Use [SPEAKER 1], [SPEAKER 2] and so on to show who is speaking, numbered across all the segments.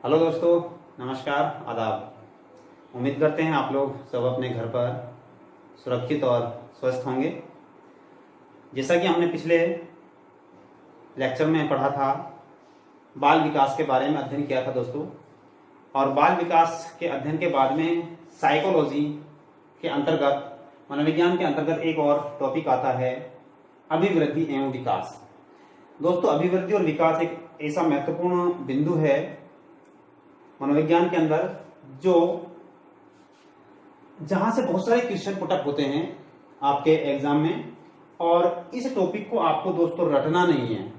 [SPEAKER 1] Hello दोस्तों, नमस्कार, आदाब। उम्मीद करते हैं आप लोग सब अपने घर पर सुरक्षित और स्वस्थ होंगे। जैसा कि हमने पिछले लेक्चर में पढ़ा था, बाल विकास के बारे में अध्ययन किया था दोस्तों। और बाल विकास के अध्ययन के बाद में साइकोलॉजी के अंतर्गत, मनोविज्ञान के अंतर्गत एक और टॉपिक आता है, अभिवृद्धि एवं विकास। दोस्तों, अभिवृद्धि और विकास एक ऐसा महत्वपूर्ण बिंदु है मनोविज्ञान के अंदर जहां से बहुत सारे क्वेश्चन पुटअप होते हैं आपके एग्जाम में। और इस टॉपिक को आपको दोस्तों रटना नहीं है,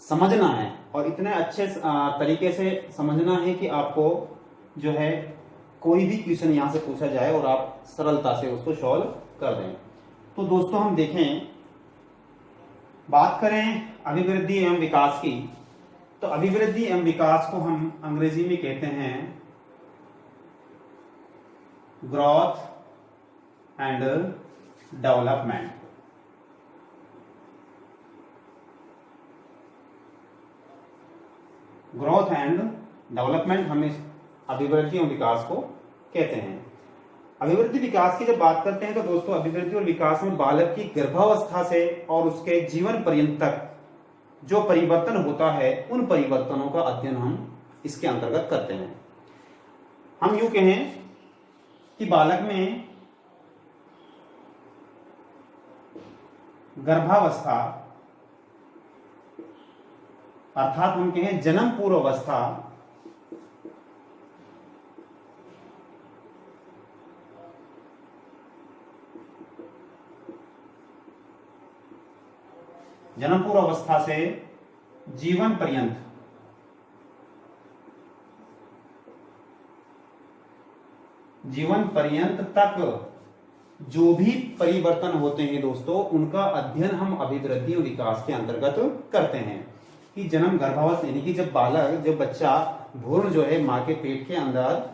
[SPEAKER 1] समझना है, और इतने अच्छे तरीके से समझना है कि आपको जो है कोई भी क्वेश्चन यहां से पूछा जाए और आप सरलता से उसको सॉल्व कर दें। तो दोस्तों, हम देखें, बात करें अभिवृद्धि एवं विकास की, तो अभिवृद्धि एवं विकास को हम अंग्रेजी में कहते हैं growth and development. Growth and development हम इस अभिवृद्धि एवं विकास को कहते हैं। अभिवृद्धि विकास की जब बात करते हैं तो दोस्तों, अभिवृद्धि और विकास में बालक की गर्भावस्था से और उसके जीवन पर्यंत तक जो परिवर्तन होता है, उन परिवर्तनों का अध्ययन हम इसके अंतर्गत करते हैं। हम यूं कहें कि बालक में गर्भावस्था अर्थात हम कहें जन्म पूर्व अवस्था, जन्म पूर्व अवस्था से जीवन पर्यंत तक जो भी परिवर्तन होते हैं दोस्तों, उनका अध्ययन हम अभिवृद्धि और विकास के अंतर्गत करते हैं। कि जन्म गर्भावस्था यानी कि जब बच्चा भ्रूण जो है मां के पेट के अंदर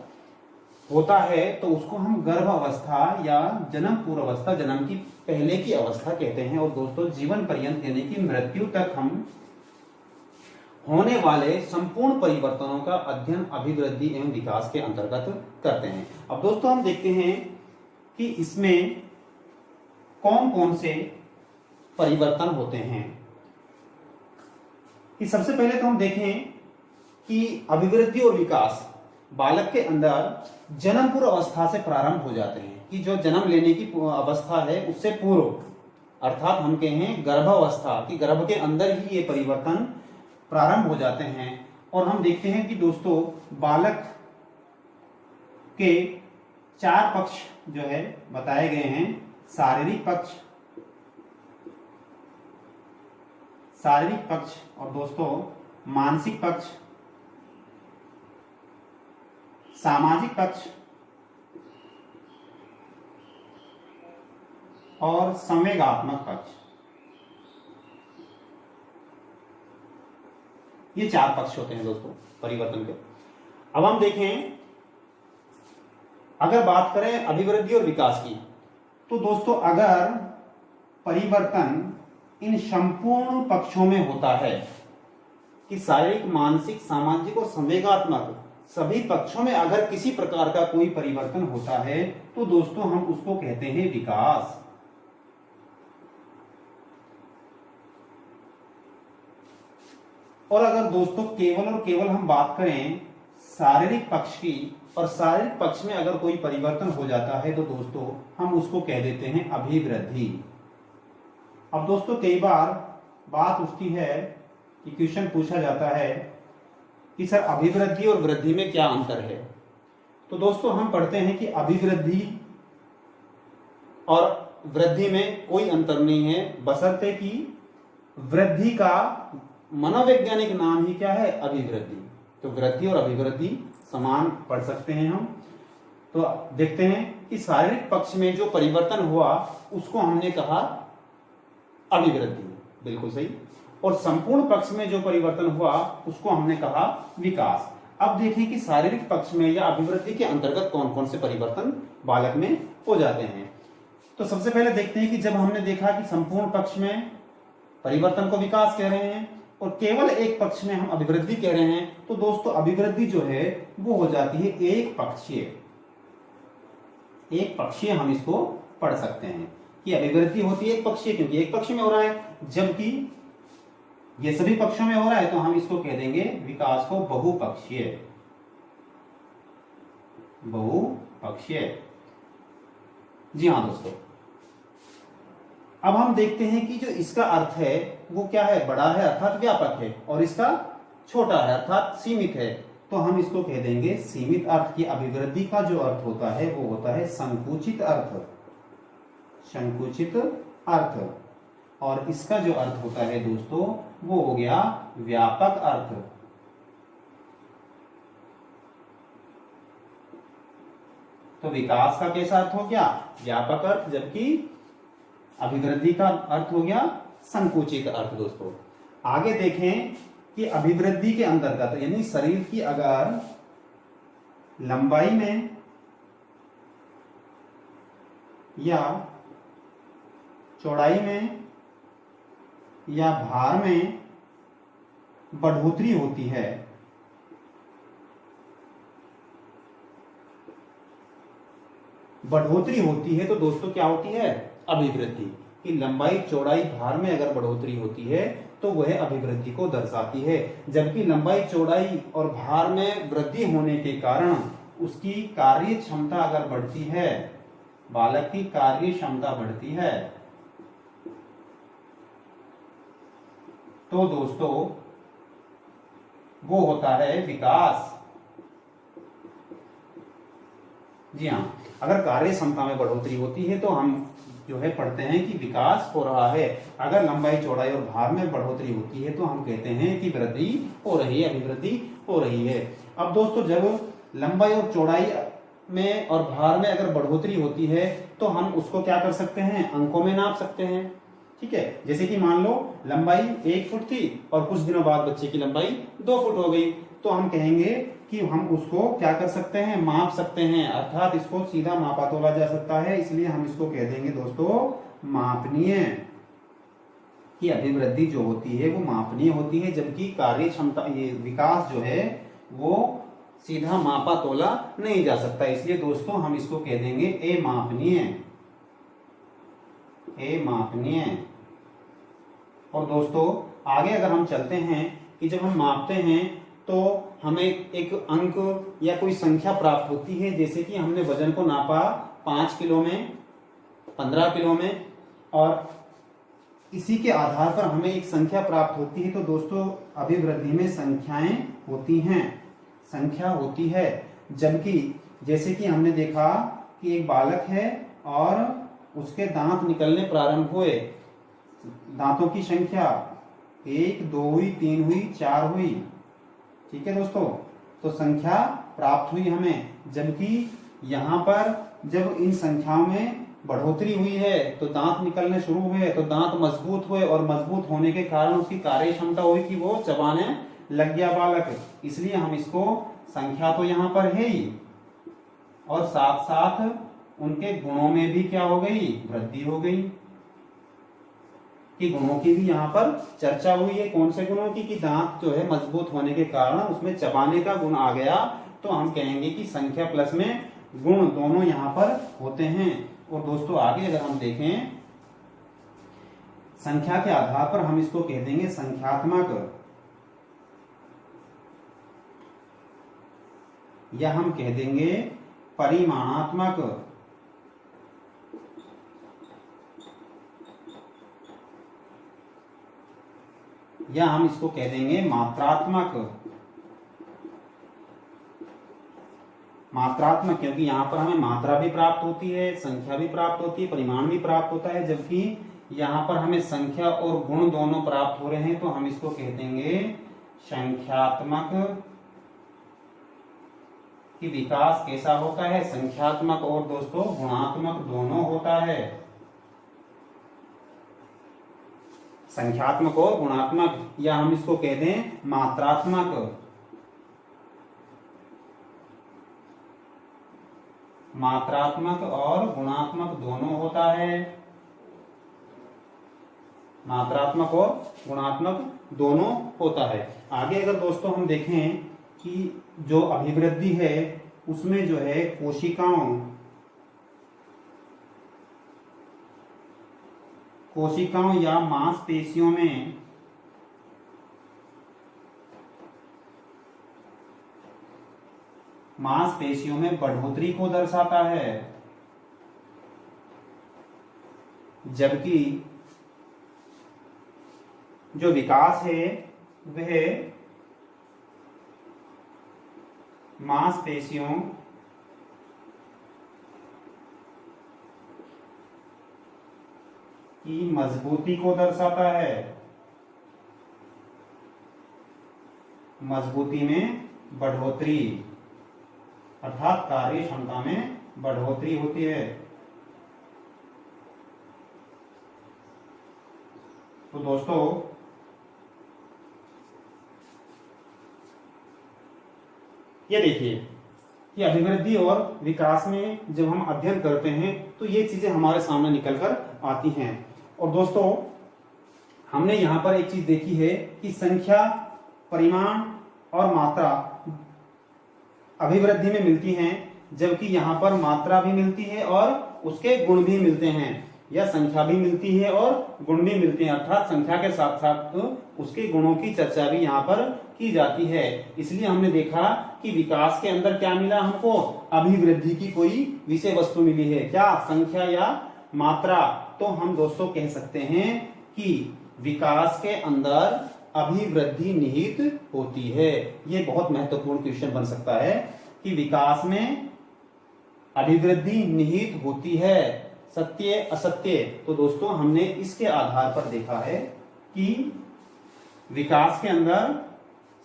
[SPEAKER 1] होता है, तो उसको हम गर्भावस्था या जन्म पूर्व अवस्था, जन्म की पहले की अवस्था कहते हैं। और दोस्तों, जीवन पर्यंत यानी कि मृत्यु तक हम होने वाले संपूर्ण परिवर्तनों का अध्ययन अभिवृद्धि एवं विकास के अंतर्गत करते हैं। अब दोस्तों, हम देखते हैं कि इसमें कौन कौन से परिवर्तन होते हैं। कि सबसे पहले तो हम देखें कि अभिवृद्धि और विकास बालक के अंदर जन्म पूर्व अवस्था से प्रारंभ हो जाते हैं। कि जो जन्म लेने की अवस्था है उससे पूर्व, अर्थात हम कहें गर्भावस्था, कि गर्भ के अंदर ही ये परिवर्तन प्रारंभ हो जाते हैं। और हम देखते हैं कि दोस्तों, बालक के 4 पक्ष जो है बताए गए हैं। शारीरिक पक्ष और दोस्तों मानसिक पक्ष, सामाजिक पक्ष और संवेगात्मक पक्ष। ये 4 पक्ष होते हैं दोस्तों परिवर्तन के। अब हम देखें, अगर बात करें अभिवृद्धि और विकास की, तो दोस्तों अगर परिवर्तन इन संपूर्ण पक्षों में होता है कि शारीरिक, मानसिक, सामाजिक और संवेगात्मक सभी पक्षों में अगर किसी प्रकार का कोई परिवर्तन होता है, तो दोस्तों हम उसको कहते हैं विकास। और अगर दोस्तों केवल और केवल हम बात करें शारीरिक पक्ष की, और शारीरिक पक्ष में अगर कोई परिवर्तन हो जाता है, तो दोस्तों हम उसको कह देते हैं अभिवृद्धि। अब दोस्तों, कई बार बात उठती है कि क्वेश्चन पूछा जाता है कि सर अभिवृद्धि और वृद्धि में क्या अंतर है। तो दोस्तों, हम पढ़ते हैं कि अभिवृद्धि और वृद्धि में कोई अंतर नहीं है, बशर्ते कि वृद्धि का मनोवैज्ञानिक नाम ही क्या है, अभिवृद्धि। तो वृद्धि और अभिवृद्धि समान पढ़ सकते हैं हम। तो देखते हैं कि शारीरिक पक्ष में जो परिवर्तन हुआ उसको हमने कहा अभिवृद्धि, बिल्कुल सही। और संपूर्ण पक्ष में जो परिवर्तन हुआ उसको हमने कहा विकास। अब देखें कि शारीरिक पक्ष में या अभिवृद्धि के अंतर्गत कौन कौन से परिवर्तन बालक में हो जाते हैं। तो सबसे पहले देखते हैं कि जब हमने देखा कि संपूर्ण पक्ष में परिवर्तन को विकास कह रहे हैं, और केवल एक पक्ष में हम अभिवृद्धि कह रहे हैं, तो दोस्तों अभिवृद्धि जो है वो हो जाती है एक पक्षीय। एक पक्षीय हम इसको पढ़ सकते हैं कि अभिवृद्धि होती है एक पक्षीय, क्योंकि एक पक्ष में हो रहा है, जबकि ये सभी पक्षों में हो रहा है तो हम इसको कह देंगे विकास को बहुपक्षीय। बहुपक्षीय। जी हाँ दोस्तों, अब हम देखते हैं कि जो इसका अर्थ है वो क्या है, बड़ा है अर्थात व्यापक है, और इसका छोटा है अर्थात सीमित है। तो हम इसको कह देंगे सीमित अर्थ की। अभिवृद्धि का जो अर्थ होता है वो होता है संकुचित अर्थ। संकुचित अर्थ। और इसका जो अर्थ होता है दोस्तों वो हो गया व्यापक अर्थ। तो विकास का कैसा अर्थ हो गया, व्यापक अर्थ, जबकि अभिवृद्धि का अर्थ हो गया संकुचित अर्थ। दोस्तों आगे देखें कि अभिवृद्धि के अंतर्गत यानी शरीर की अगर लंबाई में या चौड़ाई में या भार में बढ़ोतरी होती है, बढ़ोतरी होती है तो दोस्तों क्या होती है, अभिवृद्धि। कि लंबाई चौड़ाई भार में अगर बढ़ोतरी होती है तो वह अभिवृद्धि को दर्शाती है। जबकि लंबाई चौड़ाई और भार में वृद्धि होने के कारण उसकी कार्य क्षमता अगर बढ़ती है, बालक की कार्य क्षमता बढ़ती है, तो दोस्तों वो होता है विकास। जी हाँ, अगर कार्य क्षमता में बढ़ोतरी होती है तो हम जो है पढ़ते हैं कि विकास हो रहा है। अगर लंबाई चौड़ाई और भार में बढ़ोतरी होती है तो हम कहते हैं कि वृद्धि हो रही है, अभिवृद्धि हो रही है। अब दोस्तों जब लंबाई और चौड़ाई में और भार में अगर बढ़ोतरी होती है तो हम उसको क्या कर सकते हैं, अंकों में नाप सकते हैं। ठीक है, जैसे कि मान लो लंबाई 1 फुट थी और कुछ दिनों बाद बच्चे की लंबाई 2 फुट हो गई, तो हम कहेंगे कि हम उसको क्या कर सकते हैं, माप सकते हैं, अर्थात इसको सीधा मापा तोला जा सकता है। इसलिए हम इसको कह देंगे दोस्तों मापनीय। कि अभिवृद्धि जो होती है वो मापनीय होती है, जबकि कार्य क्षमता ये विकास जो है वो सीधा मापा तोला नहीं जा सकता। इसलिए दोस्तों हम इसको कह देंगे अमापनीय। अमापनीय। और दोस्तों आगे अगर हम चलते हैं कि जब हम मापते हैं तो हमें एक अंक या कोई संख्या प्राप्त होती है। जैसे कि हमने वजन को नापा 5 किलो में, 15 किलो में, और इसी के आधार पर हमें एक संख्या प्राप्त होती है। तो दोस्तों अभिवृद्धि में संख्याएं होती हैं, संख्या होती है। जबकि जैसे कि हमने देखा कि एक बालक है और उसके दांत निकलने प्रारंभ हुए, दांतों की संख्या 1, 2 हुई, 3 हुई, 4 हुई। ठीक है दोस्तों, तो संख्या प्राप्त हुई हमें। जबकि यहाँ पर जब इन संख्याओं में बढ़ोतरी हुई है तो दांत निकलने शुरू हुए, तो दांत मजबूत हुए, और मजबूत होने के कारण उसकी कार्य क्षमता हुई कि वो चबाने लग गया बालक। इसलिए हम इसको, संख्या तो यहाँ पर है ही, और साथ साथ उनके गुणों में भी क्या हो गई, वृद्धि हो गई। कि गुणों की भी यहाँ पर चर्चा हुई है। कौन से गुणों की, कि दांत जो है मजबूत होने के कारण उसमें चबाने का गुण आ गया। तो हम कहेंगे कि संख्या प्लस में गुण दोनों यहाँ पर होते हैं। और दोस्तों आगे अगर हम देखें, संख्या के आधार पर हम इसको कह देंगे संख्यात्मक, या हम कह देंगे परिमाणात्मक, या हम इसको कह देंगे मात्रात्मक। मात्रात्मक क्योंकि यहाँ पर हमें मात्रा भी प्राप्त होती है, संख्या भी प्राप्त होती है, परिमाण भी प्राप्त होता है। जबकि यहाँ पर हमें संख्या और गुण दोनों प्राप्त हो रहे हैं, तो हम इसको कह देंगे संख्यात्मक। कि विकास कैसा होता है, संख्यात्मक और दोस्तों गुणात्मक दोनों होता है। संख्यात्मक और गुणात्मक, या हम इसको कह दें मात्रात्मक। मात्रात्मक और गुणात्मक दोनों होता है। मात्रात्मक और गुणात्मक दोनों होता है। आगे अगर दोस्तों हम देखें कि जो अभिवृद्धि है उसमें जो है कोशिकाओं या मांसपेशियों में बढ़ोतरी को दर्शाता है, जबकि जो विकास है वह मांसपेशियों की मजबूती को दर्शाता है। मजबूती में बढ़ोतरी अर्थात कार्य क्षमता में बढ़ोतरी होती है। तो दोस्तों ये देखिए कि अभिवृद्धि और विकास में जब हम अध्ययन करते हैं तो ये चीजें हमारे सामने निकलकर आती हैं। और दोस्तों हमने यहां पर एक चीज देखी है कि संख्या, परिमाण और मात्रा अभिवृद्धि में मिलती हैं, जबकि यहां पर मात्रा भी मिलती है और उसके गुण भी मिलते हैं, या संख्या भी मिलती है और गुण भी मिलते हैं, अर्थात संख्या के साथ साथ उसके गुणों की चर्चा भी यहाँ पर की जाती है। इसलिए हमने देखा कि विकास के अंदर क्या मिला हमको, अभिवृद्धि की कोई विषय वस्तु मिली है, क्या संख्या या मात्रा। तो हम दोस्तों कह सकते हैं कि विकास के अंदर अभिवृद्धि निहित होती है। ये बहुत महत्वपूर्ण क्वेश्चन बन सकता है कि विकास में अभिवृद्धि निहित होती है, सत्य असत्य। तो दोस्तों हमने इसके आधार पर देखा है कि विकास के अंदर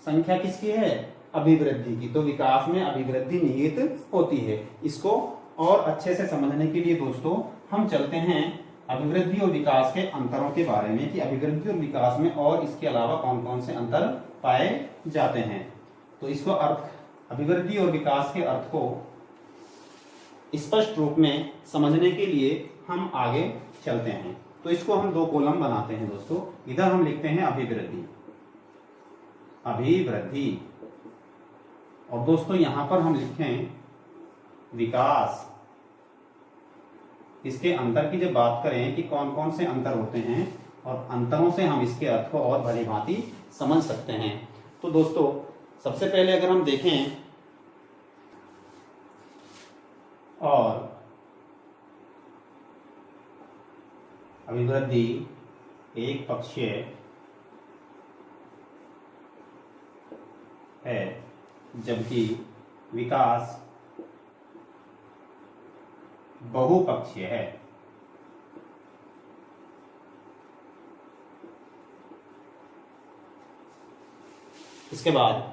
[SPEAKER 1] संख्या किसकी है, अभिवृद्धि की। तो विकास में अभिवृद्धि निहित होती है। इसको और अच्छे से समझने के लिए दोस्तों हम चलते हैं अभिवृद्धि और विकास के अंतरों के बारे में, कि अभिवृद्धि और विकास में और इसके अलावा कौन कौन से अंतर पाए जाते हैं। तो इसको अभिवृद्धि और विकास के अर्थ को स्पष्ट रूप में समझने के लिए हम आगे चलते हैं। तो इसको हम दो कॉलम बनाते हैं दोस्तों। इधर हम लिखते हैं अभिवृद्धि, और दोस्तों यहां पर हम लिखें विकास। इसके अंतर की जब बात करें कि कौन कौन से अंतर होते हैं, और अंतरों से हम इसके अर्थ को और भली भांति समझ सकते हैं। तो दोस्तों सबसे पहले अगर हम देखें और अभिवृद्धि एक पक्षीय है, जबकि विकास बहुपक्षीय है। इसके बाद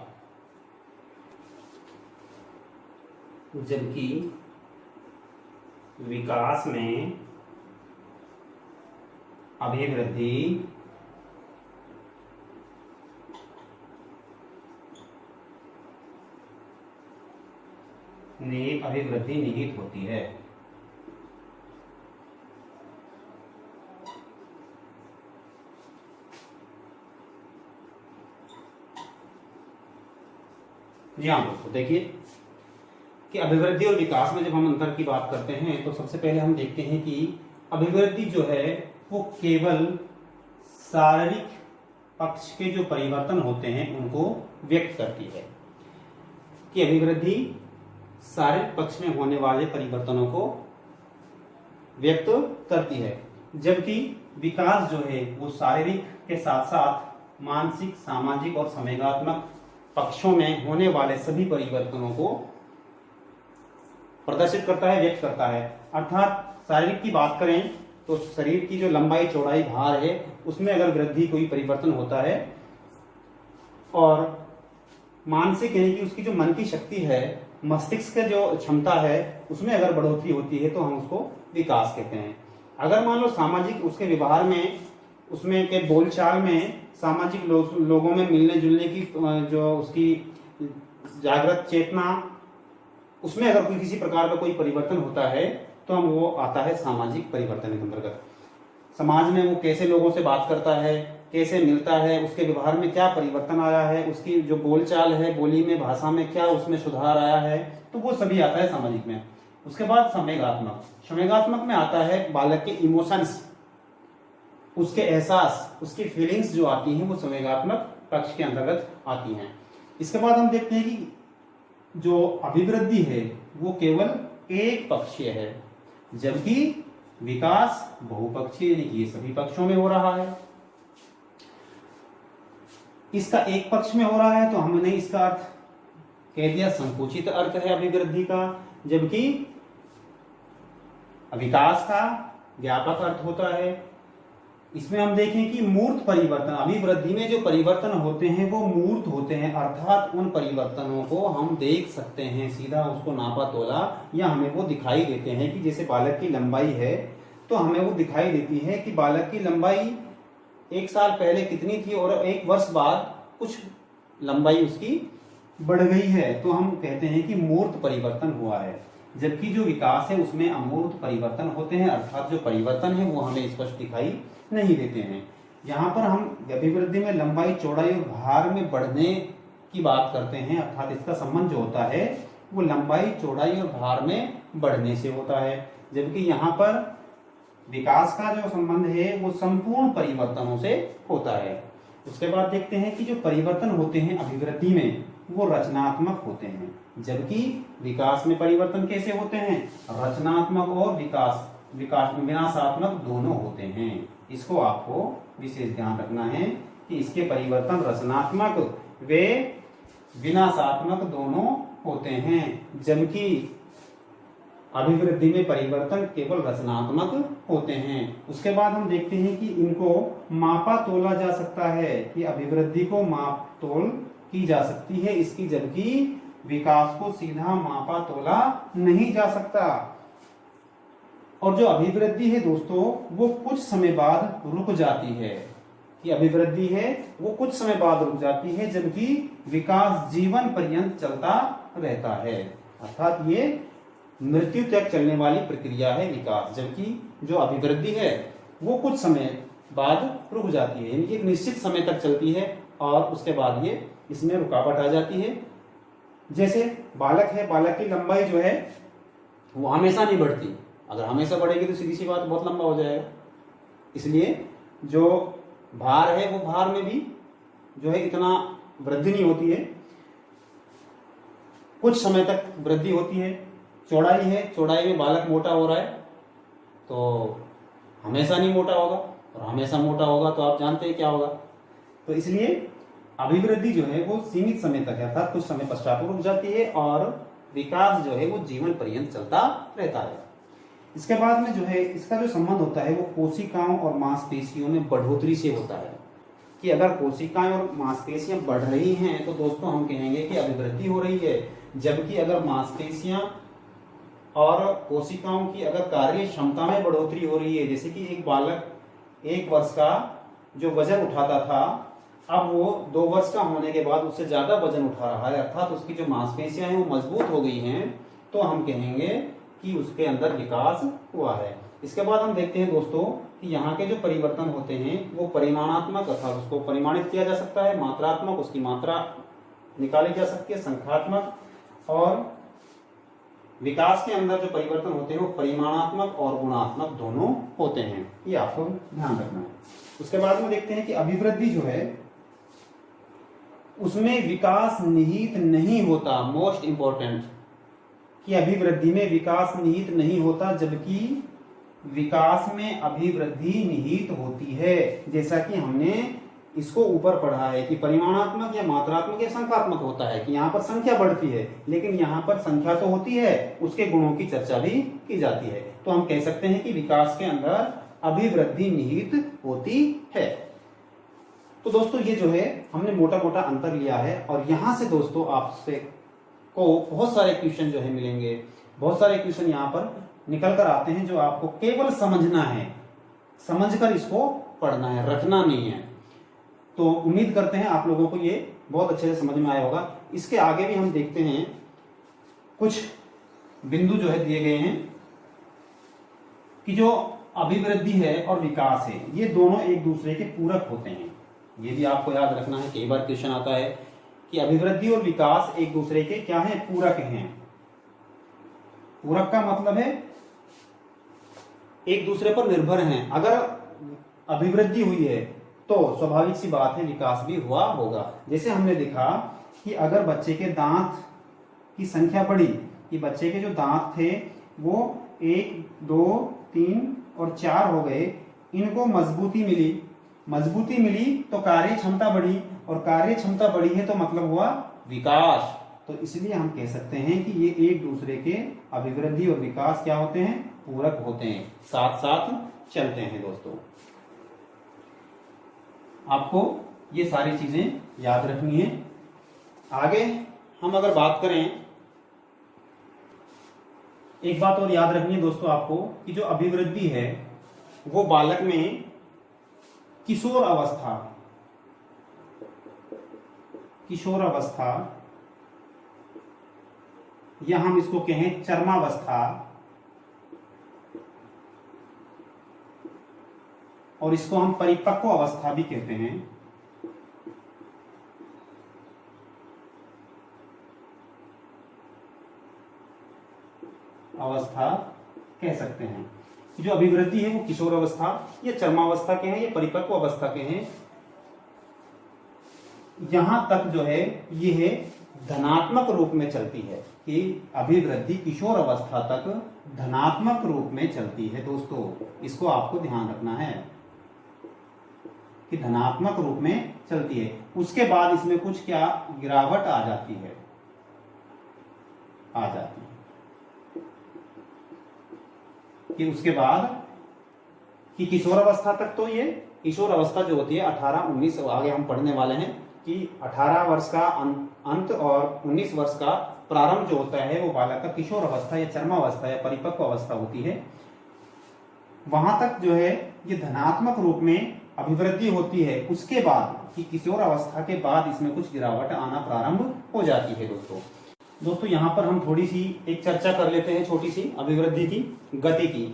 [SPEAKER 1] जबकि विकास में अभिवृद्धि निहित होती है। जी हाँ दोस्तों, देखिए कि अभिवृद्धि और विकास में जब हम अंतर की बात करते हैं तो सबसे पहले हम देखते हैं कि अभिवृद्धि जो है वो केवल शारीरिक पक्ष के जो परिवर्तन होते हैं उनको व्यक्त करती है, कि अभिवृद्धि शारीरिक पक्ष में होने वाले परिवर्तनों को व्यक्त करती है, जबकि विकास जो है वो शारीरिक के साथ साथ मानसिक, सामाजिक और संवेगात्मक पक्षों में होने वाले सभी परिवर्तनों को प्रदर्शित करता है, व्यक्त करता है। अर्थात शारीरिक की बात करें तो शरीर की जो लंबाई, चौड़ाई, भार है उसमें अगर वृद्धि, कोई परिवर्तन होता है, और मानसिक यानी कि उसकी जो मन की शक्ति है, मस्तिष्क की जो क्षमता है उसमें अगर बढ़ोतरी होती है तो हम उसको विकास कहते हैं। अगर मान लो सामाजिक, उसके व्यवहार में, उसमें के बोलचाल में, सामाजिक लोगों में मिलने जुलने की जो उसकी जागृत चेतना, उसमें अगर कोई किसी प्रकार का कोई परिवर्तन होता है तो हम वो आता है सामाजिक परिवर्तन के अंतर्गत। समाज में वो कैसे लोगों से बात करता है, कैसे मिलता है, उसके व्यवहार में क्या परिवर्तन आया है, उसकी जो बोलचाल है, बोली में, भाषा में क्या उसमें सुधार आया है, तो वो सभी आता है सामाजिक में। उसके बाद संवेगात्मक। संवेगात्मक में आता है बालक के इमोशंस, उसके एहसास, उसकी फीलिंग्स जो आती हैं वो संवेगात्मक पक्ष के अंतर्गत आती हैं। इसके बाद हम देखते हैं कि जो अभिवृद्धि है वो केवल एक पक्षीय है, जबकि विकास बहुपक्षीय, यानी कि ये सभी पक्षों में हो रहा है। इसका एक पक्ष में हो रहा है तो हमने इसका अर्थ कह दिया संकुचित अर्थ है अभिवृद्धि का, जबकि विकास का व्यापक अर्थ होता है। इसमें हम देखें कि मूर्त परिवर्तन, अभिवृद्धि में जो परिवर्तन होते हैं वो मूर्त होते हैं, अर्थात उन परिवर्तनों को हम देख सकते हैं, सीधा उसको नापा तोला, या हमें वो दिखाई देते हैं कि जैसे बालक की लंबाई है तो हमें वो दिखाई देती है कि बालक की लंबाई 1 साल पहले कितनी थी और 1 वर्ष बाद कुछ लंबाई उसकी बढ़ गई है, तो हम कहते हैं कि मूर्त परिवर्तन हुआ है। जबकि जो विकास है उसमें अमूर्त परिवर्तन होते हैं, अर्थात जो परिवर्तन है वो हमें स्पष्ट दिखाई नहीं देते हैं। यहाँ पर हम अभिवृद्धि में लंबाई, चौड़ाई और भार में बढ़ने की बात करते हैं, अर्थात इसका संबंध जो होता है वो लंबाई, चौड़ाई और भार में बढ़ने से होता है। जबकि यहाँ पर विकास का जो संबंध है वो संपूर्ण परिवर्तनों से होता है। उसके बाद देखते हैं कि जो परिवर्तन होते हैं अभिवृद्धि में वो रचनात्मक होते हैं, जबकि विकास में परिवर्तन कैसे होते हैं, रचनात्मक और विनाशात्मक दोनों होते हैं। इसको आपको विशेष ध्यान रखना है कि इसके परिवर्तन रचनात्मक वे विनाशात्मक दोनों होते हैं, जबकि अभिवृद्धि में परिवर्तन केवल रचनात्मक होते हैं। उसके बाद हम देखते हैं कि इनको मापा तोला जा सकता है, कि अभिवृद्धि को माप तोल की जा सकती है इसकी, जबकि विकास को सीधा मापा तोला नहीं जा सकता। और जो अभिवृद्धि है दोस्तों वो कुछ समय बाद रुक जाती है, कि अभिवृद्धि है वो कुछ समय बाद रुक जाती है, जबकि विकास जीवन पर्यंत चलता रहता है, अर्थात ये मृत्यु तक चलने वाली प्रक्रिया है विकास। जबकि जो अभिवृद्धि है वो कुछ समय बाद रुक जाती है, यानी कि एक निश्चित समय तक चलती है और उसके बाद ये इसमें रुकावट आ जाती है। जैसे बालक है, बालक की लंबाई जो है वो हमेशा नहीं बढ़ती, अगर हमेशा बढ़ेगी तो सीधी सी बात बहुत लंबा हो जाएगा। इसलिए जो भार है वो भार में भी जो है इतना वृद्धि नहीं होती है, कुछ समय तक वृद्धि होती है। चौड़ाई है, चौड़ाई में बालक मोटा हो रहा है तो हमेशा नहीं मोटा होगा, और हमेशा मोटा होगा तो आप जानते हैं क्या होगा। तो इसलिए अभिवृद्धि जो है वो सीमित समय तक है, अर्थात कुछ समय पश्चात रुक जाती है, और विकास जो है वो जीवन पर्यंत चलता रहता है। इसके बाद में जो है इसका जो संबंध होता है वो कोशिकाओं और मांसपेशियों में बढ़ोतरी से होता है, कि अगर कोशिकाएं और मांसपेशियां बढ़ रही हैं तो दोस्तों हम कहेंगे कि अभिवृद्धि हो रही है, जबकि अगर मांसपेशियां और कोशिकाओं की अगर कार्य क्षमता में बढ़ोतरी हो रही है, जैसे कि एक बालक 1 वर्ष का जो वजन उठाता था अब वो 2 वर्ष का होने के बाद उससे ज्यादा वजन उठा रहा है, अर्थात उसकी जो मांसपेशियां हैं वो मजबूत हो गई हैं, तो हम कहेंगे कि उसके अंदर विकास हुआ है। इसके बाद हम देखते हैं दोस्तों कि यहाँ के जो परिवर्तन होते हैं वो परिमाणात्मक, अर्थात उसको परिमाणित किया जा सकता है, मात्रात्मक, उसकी मात्रा निकाली जा सकती है, संख्यात्मक, और विकास के अंदर जो परिवर्तन होते हैं वो परिमाणात्मक और गुणात्मक दोनों होते हैं, ये आपको ध्यान रखना है। उसके बाद में देखते हैं कि अभिवृद्धि जो है उसमें विकास निहित नहीं होता, मोस्ट इंपॉर्टेंट, कि अभिवृद्धि में विकास निहित नहीं होता, जबकि विकास में अभिवृद्धि निहित होती है। जैसा कि हमने इसको ऊपर पढ़ा है कि परिमाणात्मक या मात्रात्मक या संख्यात्मक होता है, कि यहाँ पर संख्या बढ़ती है, लेकिन यहाँ पर संख्या तो होती है, उसके गुणों की चर्चा भी की जाती है। तो हम कह सकते हैं कि विकास के अंदर अभिवृद्धि निहित होती है। तो दोस्तों ये जो है हमने मोटा मोटा अंतर लिया है, और यहां से दोस्तों आपसे को बहुत सारे क्वेश्चन जो है मिलेंगे, बहुत सारे क्वेश्चन यहाँ पर निकल कर आते हैं जो आपको केवल समझना है, समझकर इसको पढ़ना है, रटना नहीं है। तो उम्मीद करते हैं आप लोगों को ये बहुत अच्छे से समझ में आया होगा। इसके आगे भी हम देखते हैं कुछ बिंदु जो है दिए गए हैं कि जो अभिवृद्धि है और विकास है, ये दोनों एक दूसरे के पूरक होते हैं। ये भी आपको याद रखना है, कई बार क्वेश्चन आता है कि अभिवृद्धि और विकास एक दूसरे के क्या है, पूरक हैं। पूरक का मतलब है एक दूसरे पर निर्भर हैं। अगर अभिवृद्धि हुई है तो स्वाभाविक सी बात है विकास भी हुआ होगा। जैसे हमने देखा कि अगर बच्चे के दांत की संख्या बढ़ी, कि बच्चे के जो दांत थे वो 1, 2, 3 और 4 हो गए, इनको मजबूती मिली तो कार्य क्षमता बढ़ी, और कार्य क्षमता बढ़ी है तो मतलब हुआ विकास। तो इसलिए हम कह सकते हैं कि ये एक दूसरे के अभिवृद्धि और विकास क्या होते हैं, पूरक होते हैं, साथ साथ चलते हैं। दोस्तों आपको ये सारी चीजें याद रखनी है। आगे हम अगर बात करें, एक बात और याद रखनी है दोस्तों आपको कि जो अभिवृद्धि है वो बालक में किशोर अवस्था या हम इसको कहें चरमावस्था, और इसको हम परिपक्व अवस्था भी कहते हैं। अवस्था कह सकते हैं। जो अभिवृद्धि है वो किशोर अवस्था या चरमावस्था के हैं, ये परिपक्व अवस्था के हैं। यहां तक जो है ये है धनात्मक रूप में चलती है, कि अभिवृद्धि किशोर अवस्था तक धनात्मक रूप में चलती है। दोस्तों इसको आपको ध्यान रखना है कि धनात्मक रूप में चलती है। उसके बाद इसमें कुछ क्या गिरावट आ जाती है, कि उसके बाद कि किशोर अवस्था तक तो ये किशोर अवस्था जो होती है 18-19, आगे हम पढ़ने वाले हैं कि 18 वर्ष का अंत और 19 वर्ष का प्रारंभ जो होता है वो बालक का किशोर अवस्था या चरमावस्था या परिपक्व अवस्था होती है। वहां तक जो है ये धनात्मक रूप में अभिवृद्धि होती है। उसके बाद कि किशोर अवस्था के बाद इसमें कुछ गिरावट आना प्रारंभ हो जाती है। दोस्तों यहाँ पर हम थोड़ी सी एक चर्चा कर लेते हैं, छोटी सी, अभिवृद्धि की गति की,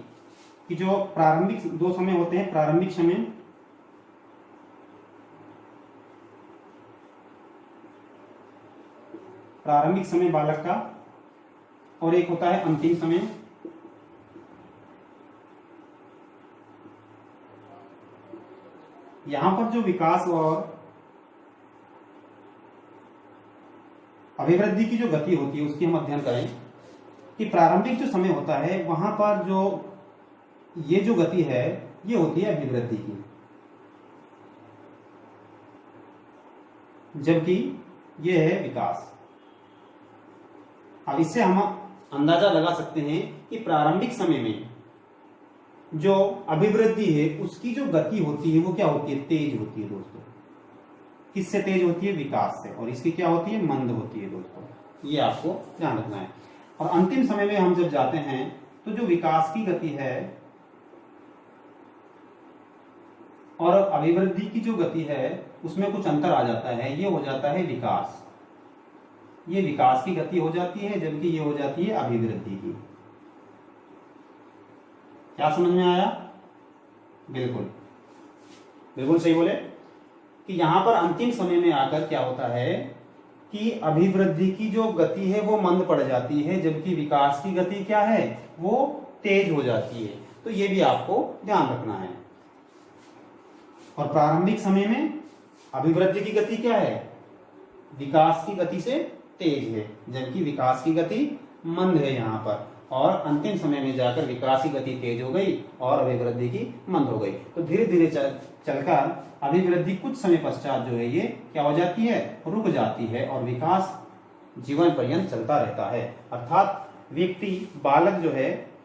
[SPEAKER 1] कि जो प्रारंभिक 2 समय होते हैं, प्रारंभिक समय बालक का, और एक होता है अंतिम समय। यहां पर जो विकास और अभिवृद्धि की जो गति होती है उसकी हम अध्ययन करें कि प्रारंभिक जो समय होता है वहां पर जो ये जो गति है ये होती है अभिवृद्धि की, जबकि ये है विकास। अब इससे हम अंदाजा लगा सकते हैं कि प्रारंभिक समय में जो अभिवृद्धि है उसकी जो गति होती है वो क्या होती है, तेज होती है। दोस्तों किससे तेज होती है, विकास से, और इसकी क्या होती है, मंद होती है। दोस्तों ये आपको ध्यान रखना है। और अंतिम समय में हम जब जाते हैं तो जो विकास की गति है और अभिवृद्धि की जो गति है उसमें कुछ अंतर आ जाता है, ये हो जाता है विकास। ये विकास की गति हो जाती है, जबकि ये हो जाती है अभिवृद्धि की। क्या समझ में आया? बिल्कुल सही बोले कि यहां पर अंतिम समय में आकर क्या होता है कि अभिवृद्धि की जो गति है वो मंद पड़ जाती है, जबकि विकास की गति क्या है, वो तेज हो जाती है। तो ये भी आपको ध्यान रखना है। और प्रारंभिक समय में अभिवृद्धि की गति क्या है, विकास की गति से तेज है, जबकि विकास की गति मंद है यहाँ पर। और अंतिम समय में जाकर विकास की गति तेज हो गई और अभिवृद्धि की मंद हो गई। तो धीरे धीरे चलकर अभिवृद्धि कुछ समय पश्चात जो है ये क्या हो जाती है, रुक जाती है, और विकास जीवन पर्यंत चलता रहता है। अर्थात व्यक्ति, बालक जो है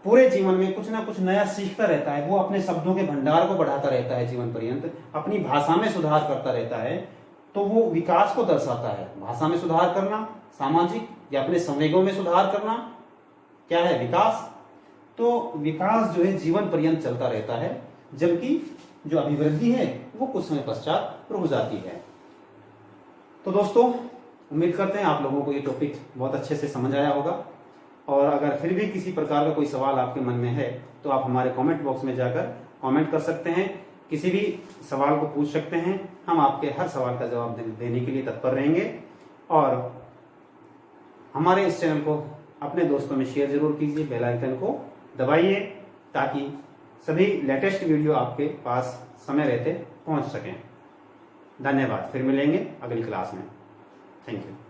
[SPEAKER 1] पूरे जीवन में कुछ ना कुछ नया सीखता रहता है। वो अपने शब्दों के भंडार को बढ़ाता रहता है जीवन पर्यंत, अपनी भाषा में सुधार करता रहता है। तो वो विकास को दर्शाता है। भाषा में सुधार करना, सामाजिक या अपने संवेगों में सुधार करना क्या है, विकास। तो विकास जो है जीवन पर्यंत चलता रहता है, जबकि जो अभिवृद्धि है वो कुछ समय पश्चात रुक जाती है। तो दोस्तों उम्मीद करते हैं आप लोगों को ये टॉपिक बहुत अच्छे से समझ आया होगा। और अगर फिर भी किसी प्रकार का कोई सवाल आपके मन में है तो आप हमारे कमेंट बॉक्स में जाकर कमेंट कर सकते हैं, किसी भी सवाल को पूछ सकते हैं। हम आपके हर सवाल का जवाब देने के लिए तत्पर रहेंगे। और हमारे इस चैनल को अपने दोस्तों में शेयर जरूर कीजिए, बेल आइकन को दबाइए ताकि सभी लेटेस्ट वीडियो आपके पास समय रहते पहुंच सकें। धन्यवाद। फिर मिलेंगे अगली क्लास में। Thank you.